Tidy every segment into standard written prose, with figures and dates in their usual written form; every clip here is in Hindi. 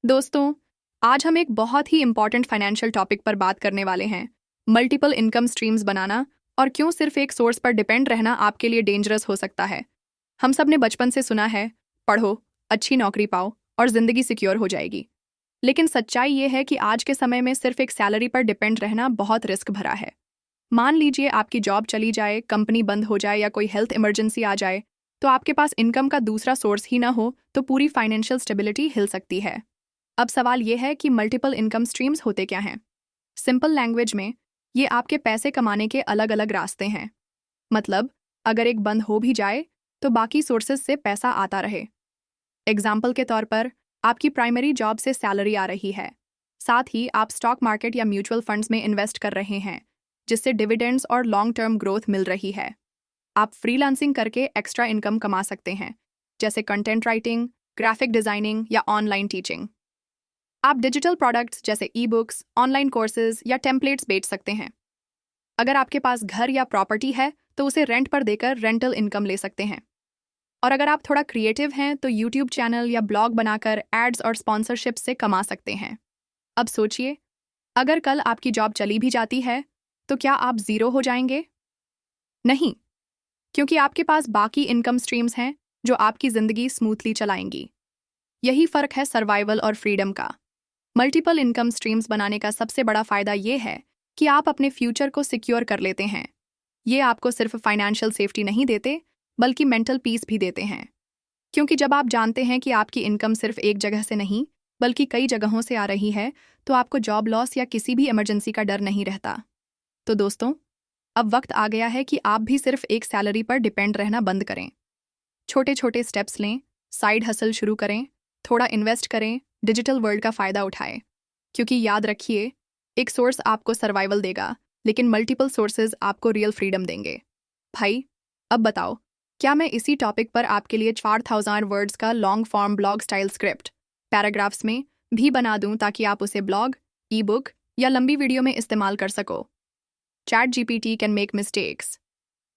दोस्तों, आज हम एक बहुत ही इम्पॉर्टेंट फाइनेंशियल टॉपिक पर बात करने वाले हैं। मल्टीपल इनकम स्ट्रीम्स बनाना और क्यों सिर्फ एक सोर्स पर डिपेंड रहना आपके लिए डेंजरस हो सकता है। हम सब ने बचपन से सुना है, पढ़ो, अच्छी नौकरी पाओ और जिंदगी सिक्योर हो जाएगी। लेकिन सच्चाई ये है कि आज के समय में सिर्फ एक सैलरी पर डिपेंड रहना बहुत रिस्क भरा है। मान लीजिए आपकी जॉब चली जाए, कंपनी बंद हो जाए या कोई हेल्थ इमरजेंसी आ जाए, तो आपके पास इनकम का दूसरा सोर्स ही ना हो तो पूरी फाइनेंशियल स्टेबिलिटी हिल सकती है। अब सवाल ये है कि मल्टीपल इनकम स्ट्रीम्स होते क्या हैं। सिंपल लैंग्वेज में ये आपके पैसे कमाने के अलग अलग रास्ते हैं। मतलब, अगर एक बंद हो भी जाए तो बाकी सोर्सेज से पैसा आता रहे। एग्जाम्पल के तौर पर, आपकी प्राइमरी जॉब से सैलरी आ रही है, साथ ही आप स्टॉक मार्केट या म्यूचुअल फंड्स में इन्वेस्ट कर रहे हैं, जिससे डिविडेंड्स और लॉन्ग टर्म ग्रोथ मिल रही है। आप फ्रीलांसिंग करके एक्स्ट्रा इनकम कमा सकते हैं, जैसे कंटेंट राइटिंग, ग्राफिक डिजाइनिंग या ऑनलाइन टीचिंग। आप डिजिटल प्रोडक्ट्स जैसे ई बुक्स, ऑनलाइन कोर्सेज या टेम्पलेट्स बेच सकते हैं। अगर आपके पास घर या प्रॉपर्टी है तो उसे रेंट पर देकर रेंटल इनकम ले सकते हैं। और अगर आप थोड़ा क्रिएटिव हैं तो यूट्यूब चैनल या ब्लॉग बनाकर एड्स और स्पॉन्सरशिप से कमा सकते हैं। अब सोचिए, अगर कल आपकी जॉब चली भी जाती है तो क्या आप जीरो हो जाएंगे? नहीं, क्योंकि आपके पास बाकी इनकम स्ट्रीम्स हैं जो आपकी जिंदगी स्मूथली चलाएंगी। यही फर्क है सर्वाइवल और फ्रीडम का। मल्टीपल इनकम स्ट्रीम्स बनाने का सबसे बड़ा फायदा ये है कि आप अपने फ्यूचर को सिक्योर कर लेते हैं। ये आपको सिर्फ फाइनेंशियल सेफ्टी नहीं देते, बल्कि मेंटल पीस भी देते हैं। क्योंकि जब आप जानते हैं कि आपकी इनकम सिर्फ एक जगह से नहीं, बल्कि कई जगहों से आ रही है, तो आपको जॉब लॉस या किसी भी इमरजेंसी का डर नहीं रहता। तो दोस्तों, अब वक्त आ गया है कि आप भी सिर्फ एक सैलरी पर डिपेंड रहना बंद करें। छोटे छोटे स्टेप्स लें, साइड हसल शुरू करें, थोड़ा इन्वेस्ट करें, डिजिटल वर्ल्ड का फ़ायदा उठाएं। क्योंकि याद रखिए, एक सोर्स आपको सर्वाइवल देगा, लेकिन मल्टीपल सोर्सेज आपको रियल फ्रीडम देंगे। भाई, अब बताओ, क्या मैं इसी टॉपिक पर आपके लिए 4000 वर्ड्स का long form blog style script paragraphs में भी बना दूं ताकि आप उसे ब्लॉग, ई बुक या लंबी वीडियो में इस्तेमाल कर सको? ChatGPT can make mistakes.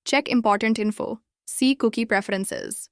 Check important info, see cookie preferences.